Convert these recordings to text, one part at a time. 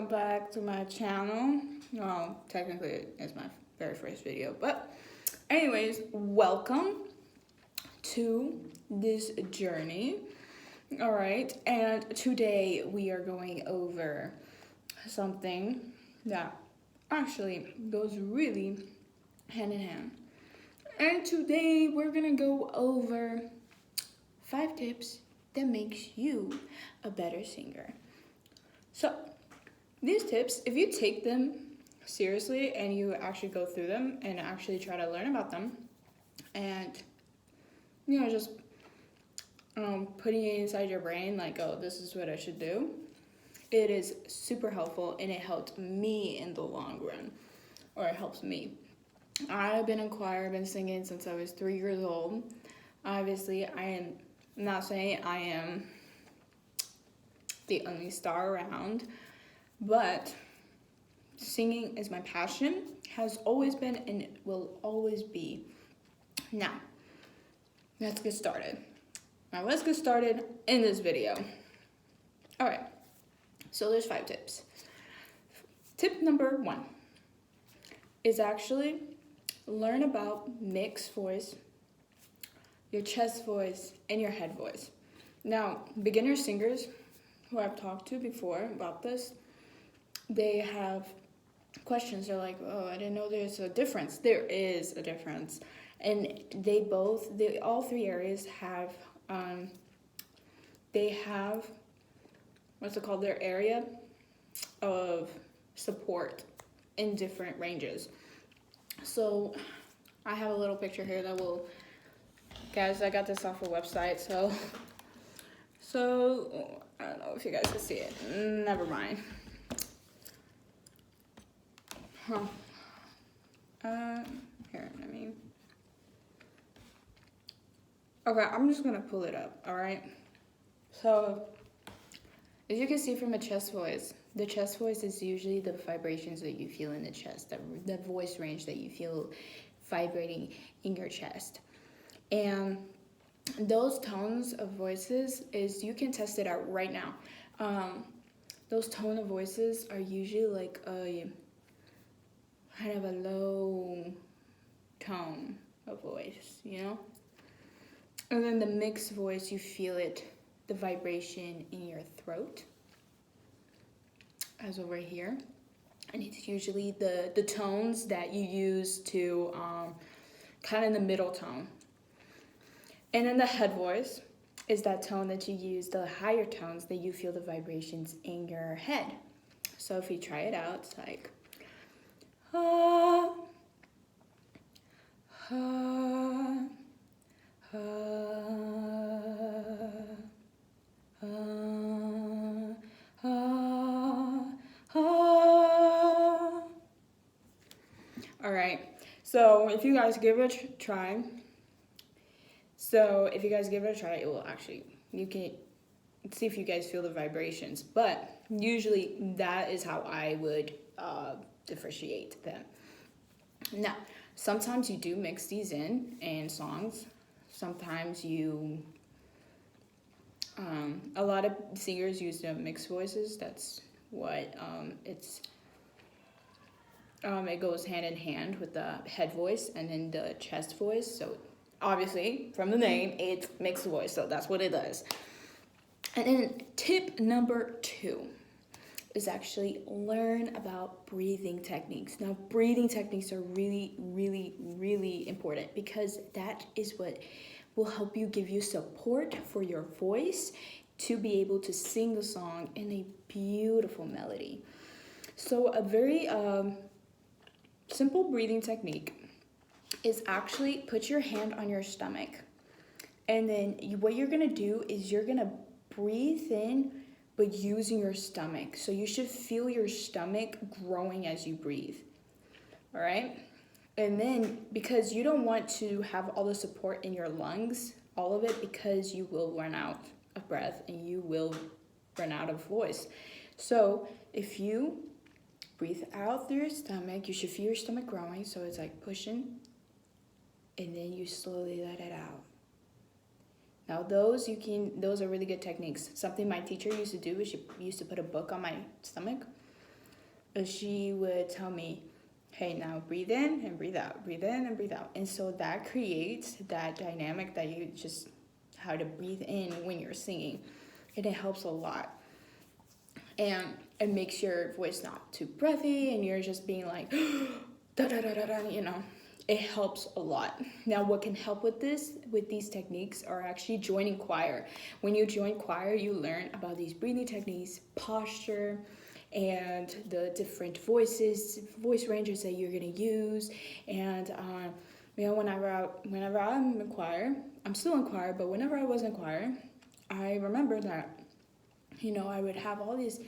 welcome back to my channel. Well, technically it's my very first video, but anyways, welcome to this journey. All right, and today we are going over something that actually goes really hand in hand. And today we're gonna go over 5 tips that makes you a better singer. So these tips, if you take them seriously and you actually go through them and actually try to learn about them and just putting it inside your brain like, oh, this is what I should do, it is super helpful, and it helped me in the long run, or it helps me. I've been in choir, I've been singing since I was 3 years old. Obviously, I am not saying I am the only star around, but singing is my passion, has always been, and it will always be. Now, let's get started. Let's get started in this video. All right, so there's 5 tips. Tip number 1 is actually learn about mixed voice, your chest voice, and your head voice. Now, beginner singers who I've talked to before about this, they have questions. They're like, oh, I didn't know there's a difference. There is a difference. And all 3 areas have, they have, their area of support in different ranges. So I have a little picture here that will, guys, I got this off a website, so I don't know if you guys can see it. Never mind. Here, okay, I'm just gonna pull it up, all right? So, as you can see from the chest voice is usually the vibrations that you feel in the chest, the voice range that you feel vibrating in your chest. And those tones of voices you can test it out right now. Those tone of voices are usually like a kind of a low tone of voice, And then the mixed voice, you feel it, the vibration in your throat, as over here. And it's usually the tones that you use to kind of in the middle tone. And then the head voice is that tone that you use, the higher tones that you feel the vibrations in your head. So if you try it out, it's like, ah, ah, ah, ah, ah, ah. All right, so if you guys give it a try, it will actually, you can see if you guys feel the vibrations, but usually that is how I would differentiate them. Now, sometimes you do mix these in songs. Sometimes you, a lot of singers use the mixed voices. That's what it goes hand in hand with the head voice and then the chest voice. So obviously, from the name, it's mixed voice, so that's what it does. And then tip number 2 is actually learn about breathing techniques. Now, breathing techniques are really, really, really important because that is what will help you, give you support for your voice to be able to sing the song in a beautiful melody. So a very simple breathing technique is actually put your hand on your stomach, and then what you're gonna do is you're gonna breathe in but using your stomach. So you should feel your stomach growing as you breathe, all right? And then, because you don't want to have all the support in your lungs, all of it, because you will run out of breath and you will run out of voice. So if you breathe out through your stomach, you should feel your stomach growing, so it's like pushing, and then you slowly let it out. Now those are really good techniques. Something my teacher used to do is she used to put a book on my stomach, she would tell me, hey, now breathe in and breathe out, breathe in and breathe out. And so that creates that dynamic that you just how to breathe in when you're singing. And it helps a lot. And it makes your voice not too breathy and you're just being like, da da da da da, you know. It helps a lot. Now, what can help with these techniques, are actually joining choir. When you join choir, you learn about these breathing techniques, posture, and the different voice ranges that you're gonna use. And whenever I'm in choir, I'm still in choir, but whenever I was in choir, I remember that, I would have all these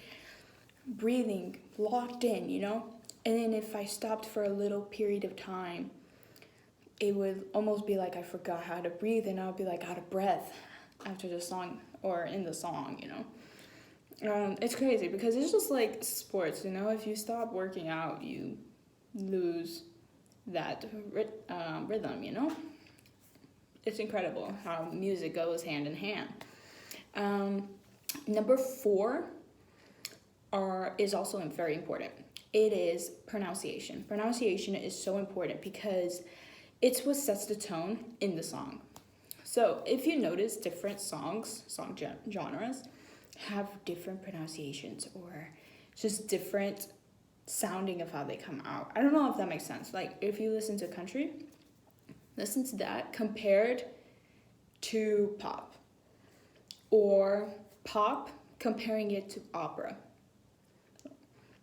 breathing locked in, and then if I stopped for a little period of time, it would almost be like I forgot how to breathe, and I would be like out of breath after the song or in the song, It's crazy because it's just like sports, if you stop working out, you lose that rhythm, It's incredible how music goes hand in hand. Number 4 is also very important. It is pronunciation. Pronunciation is so important because it's what sets the tone in the song. So if you notice, different song genres have different pronunciations or just different sounding of how they come out. I don't know if that makes sense. Like if you listen to country, listen to that compared to pop, or pop comparing it to opera.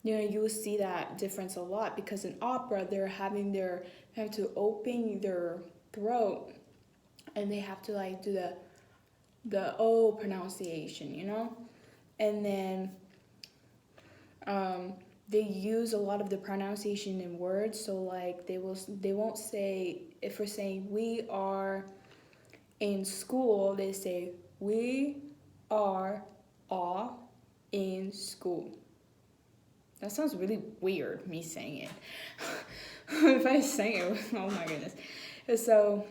You will see that difference a lot because in opera they have to open their throat and they have to like do the O pronunciation, and then they use a lot of the pronunciation in words. So like they won't say, if we're saying we are in school, they say we are all in school. That sounds really weird, me saying it. If I sang it, oh my goodness. So,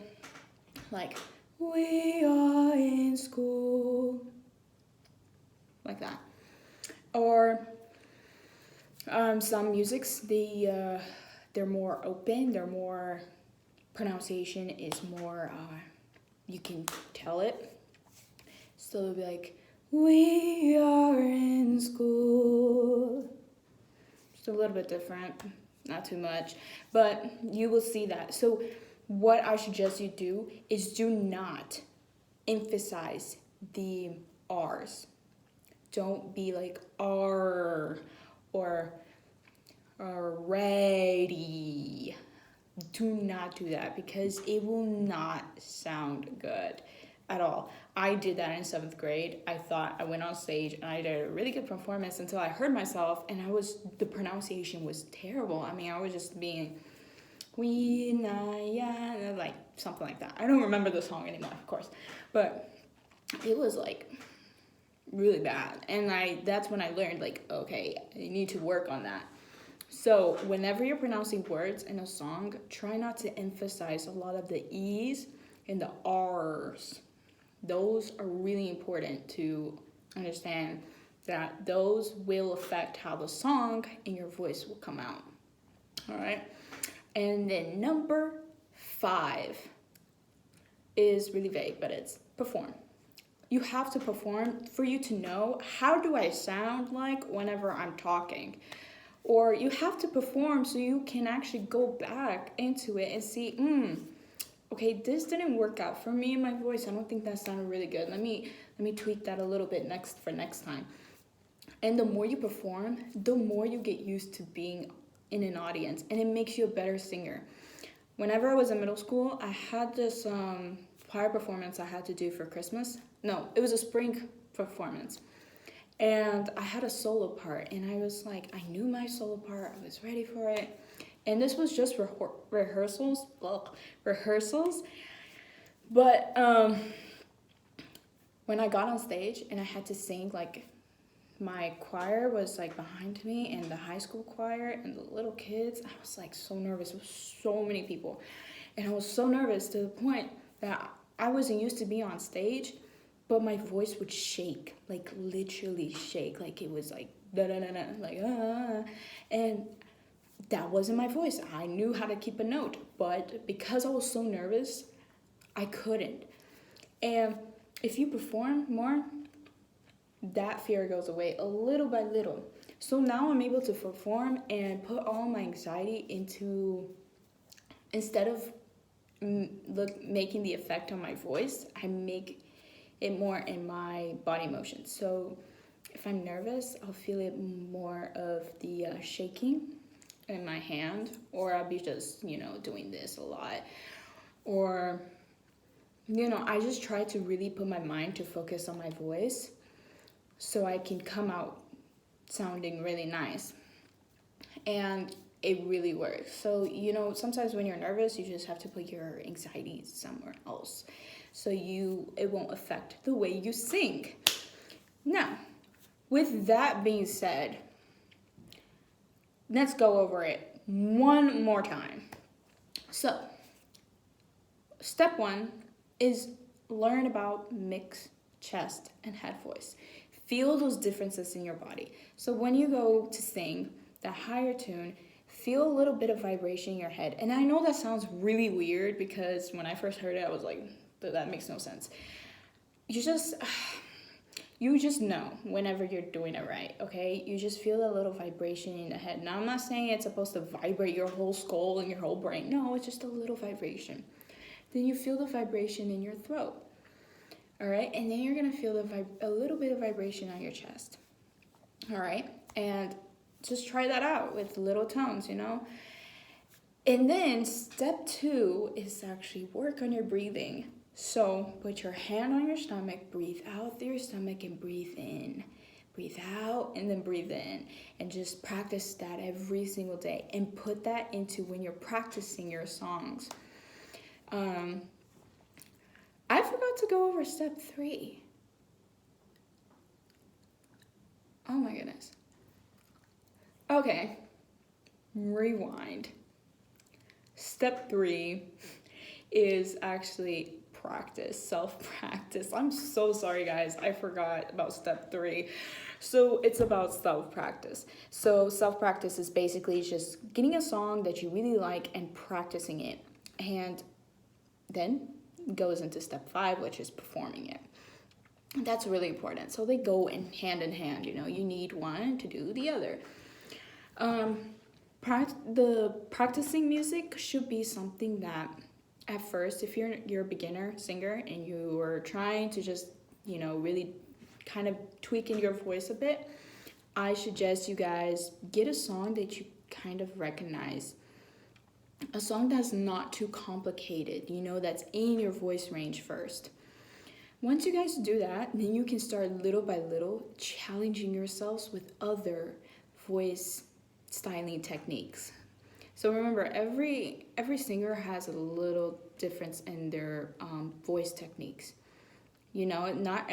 like, we are in school. Like that. Or some musics, they're more open, pronunciation is more, you can tell it. So they'll be like, we are in school. Just a little bit different, not too much, but you will see that. So what I suggest you do is do not emphasize the R's. Don't be like R or ready. Do not do that because it will not sound good at all. I did that in 7th grade. I thought I went on stage and I did a really good performance until I heard myself and the pronunciation was terrible. I mean, I was just being like something like that. I don't remember the song anymore, of course, but it was like really bad. And that's when I learned like, okay, you need to work on that. So whenever you're pronouncing words in a song, try not to emphasize a lot of the E's and the R's. Those are really important to understand that those will affect how the song and your voice will come out. All right. And then number 5 is really vague, but it's perform. You have to perform for you to know, how do I sound like whenever I'm talking? Or you have to perform so you can actually go back into it and see, okay, this didn't work out for me in my voice. I don't think that sounded really good. Let me tweak that a little bit next time. And the more you perform, the more you get used to being in an audience, and it makes you a better singer. Whenever I was in middle school, I had this choir performance I had to do for Christmas. No, it was a spring performance. And I had a solo part, and I was like, I knew my solo part. I was ready for it. And this was just rehearsals. But when I got on stage and I had to sing, like, my choir was like behind me, and the high school choir and the little kids, I was like so nervous with so many people. And I was so nervous to the point that I wasn't used to being on stage, but my voice would shake, like literally shake, like it was like da da da da, like And that wasn't my voice. I knew how to keep a note, but because I was so nervous, I couldn't. And if you perform more, that fear goes away a little by little. So now I'm able to perform and put all my anxiety into, instead of making the effect on my voice, I make it more in my body motion. So if I'm nervous, I'll feel it more of the shaking in my hand, or I'll be just, doing this a lot. Or, I just try to really put my mind to focus on my voice so I can come out sounding really nice. And it really works. So, sometimes when you're nervous, you just have to put your anxiety somewhere else. So it won't affect the way you sing. Now, with that being said, let's go over it one more time. So, step 1 is learn about mix, chest, and head voice. Feel those differences in your body. So when you go to sing the higher tune, feel a little bit of vibration in your head. And I know that sounds really weird because when I first heard it, I was like, that makes no sense. You just know whenever you're doing it right, okay? You just feel a little vibration in the head. Now, I'm not saying it's supposed to vibrate your whole skull and your whole brain. No, it's just a little vibration. Then you feel the vibration in your throat, all right? And then you're gonna feel a little bit of vibration on your chest, all right? And just try that out with little tones, And then step 2 is actually work on your breathing. So put your hand on your stomach, breathe out through your stomach and breathe in. Breathe out and then breathe in. And just practice that every single day. And put that into when you're practicing your songs. I forgot to go over step 3. Oh my goodness. Okay. Rewind. Step 3 is actually self-practice. I'm so sorry, guys. I forgot about step 3. So it's about self-practice. So self-practice is basically just getting a song that you really like and practicing it. And then goes into step 5, which is performing it. That's really important. So they go hand in hand. You need one to do the other. The practicing music should be something that, at first, if you're a beginner singer and you are trying to just, really kind of tweaking your voice a bit, I suggest you guys get a song that you kind of recognize. A song that's not too complicated, that's in your voice range first. Once you guys do that, then you can start little by little challenging yourselves with other voice styling techniques. So remember, every singer has a little difference in their voice techniques. Not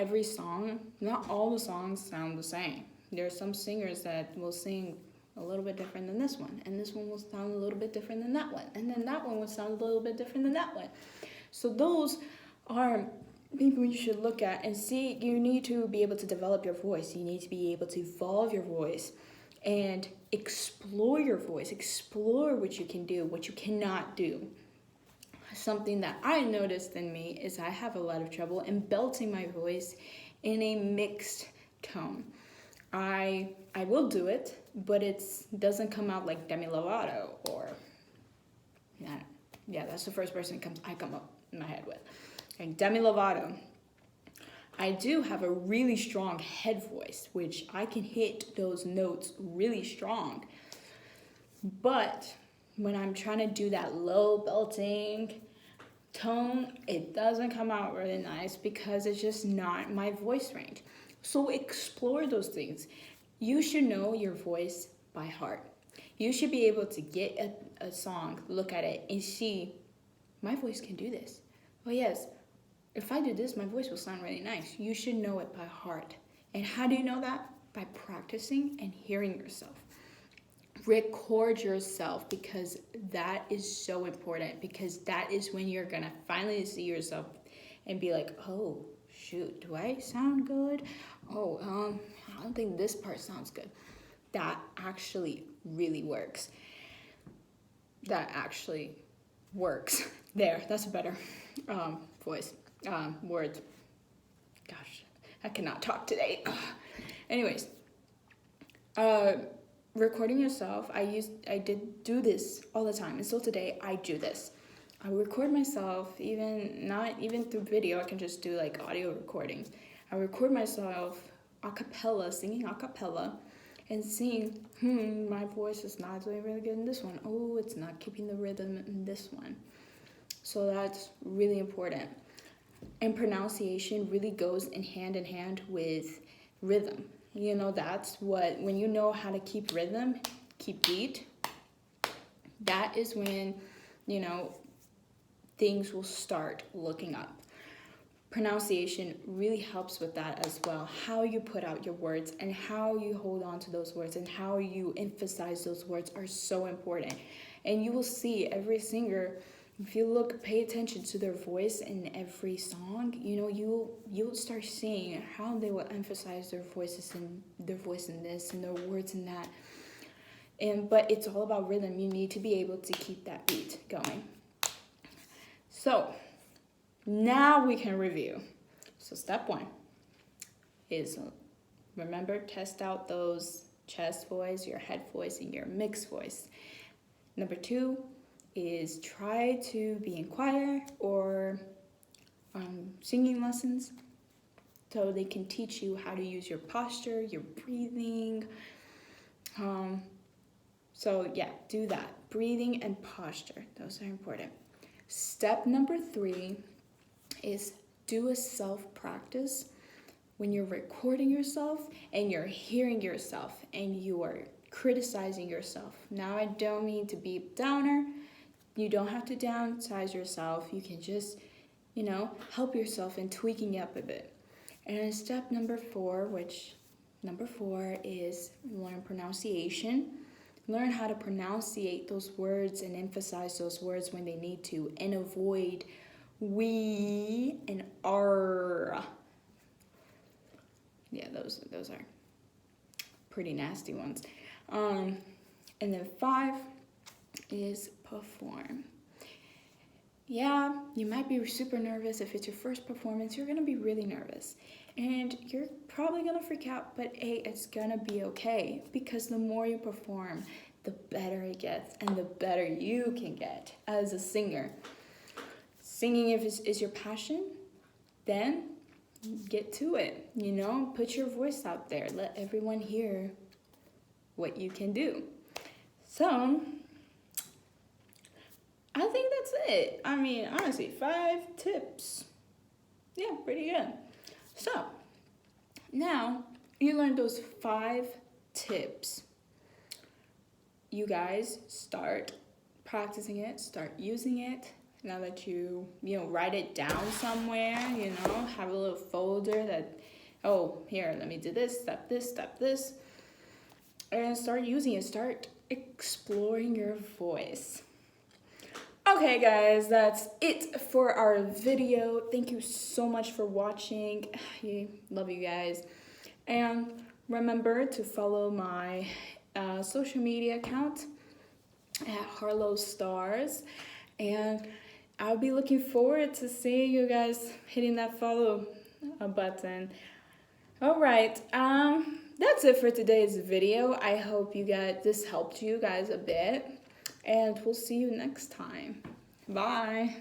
all the songs sound the same. There are some singers that will sing a little bit different than this one, and this one will sound a little bit different than that one, and then that one will sound a little bit different than that one. So those are people you should look at and see. You need to be able to develop your voice. You need to be able to evolve your voice and explore your voice, explore what you can do, what you cannot do. Something that I noticed in me is I have a lot of trouble in belting my voice in a mixed tone. I will do it, but it doesn't come out like Demi Lovato or, that's the first person I come up in my head with. And Demi Lovato. I do have a really strong head voice, which I can hit those notes really strong. But when I'm trying to do that low belting tone, it doesn't come out really nice because it's just not my voice range. So explore those things. You should know your voice by heart. You should be able to get a song, look at it, and see, my voice can do this. Oh yes, if I do this, my voice will sound really nice. You should know it by heart. And how do you know that? By practicing and hearing yourself. Record yourself, because that is so important, because that is when you're gonna finally see yourself and be like, oh shoot, do I sound good? I don't think this part sounds good. That actually really works. That actually works. There, that's a better voice, words. Gosh, I cannot talk today. Anyways, recording yourself, I did do this all the time, and still today I do this. I record myself, not even through video. I can just do like audio recordings. I record myself a cappella, singing a cappella, and seeing, my voice is not doing really good in this one. Oh, it's not keeping the rhythm in this one. So that's really important. And pronunciation really goes in hand with rhythm. You know, that's what, when you know how to keep rhythm, keep beat, that is when, you know, things will start looking up. Pronunciation really helps with that as well. How you put out your words and how you hold on to those words and how you emphasize those words are so important. And you will see every singer, if you pay attention to their voice in every song, you know, you'll start seeing how they will emphasize their voices and their voice in this and their words in that. But it's all about rhythm. You need to be able to keep that beat going. So now we can review. So step 1 is, remember, test out those chest voice, your head voice, and your mixed voice. Number 2 is try to be in choir or singing lessons so they can teach you how to use your posture, your breathing. So yeah, do that. Breathing and posture, those are important. Step number 3 is do a self-practice when you're recording yourself and you're hearing yourself and you are criticizing yourself. Now, I don't mean to be a downer. You don't have to downsize yourself. You can just, you know, help yourself in tweaking up a bit. And step number 4 is learn pronunciation. Learn how to pronunciate those words and emphasize those words when they need to, and avoid we and r. Yeah, those are pretty nasty ones. And then 5 is perform. Yeah, you might be super nervous. If it's your first performance, you're gonna be really nervous. And you're probably gonna freak out, but hey, it's gonna be okay, because the more you perform, the better it gets and the better you can get as a singer. Singing, if is your passion, then get to it, you know, put your voice out there, let everyone hear what you can do. So I think that's it. I mean, honestly, 5 tips. Yeah, pretty good. So now you learned those 5 tips. You guys start practicing it, start using it. Now that you write it down somewhere, you know, have a little folder that, oh, here, let me do this, step this, and start using it. Start exploring your voice. Okay, guys, that's it for our video. Thank you so much for watching. Love you guys. And remember to follow my social media account at Harlow Stars. And I'll be looking forward to seeing you guys hitting that follow button. All right, that's it for today's video. I hope this helped you guys a bit, and we'll see you next time. Bye.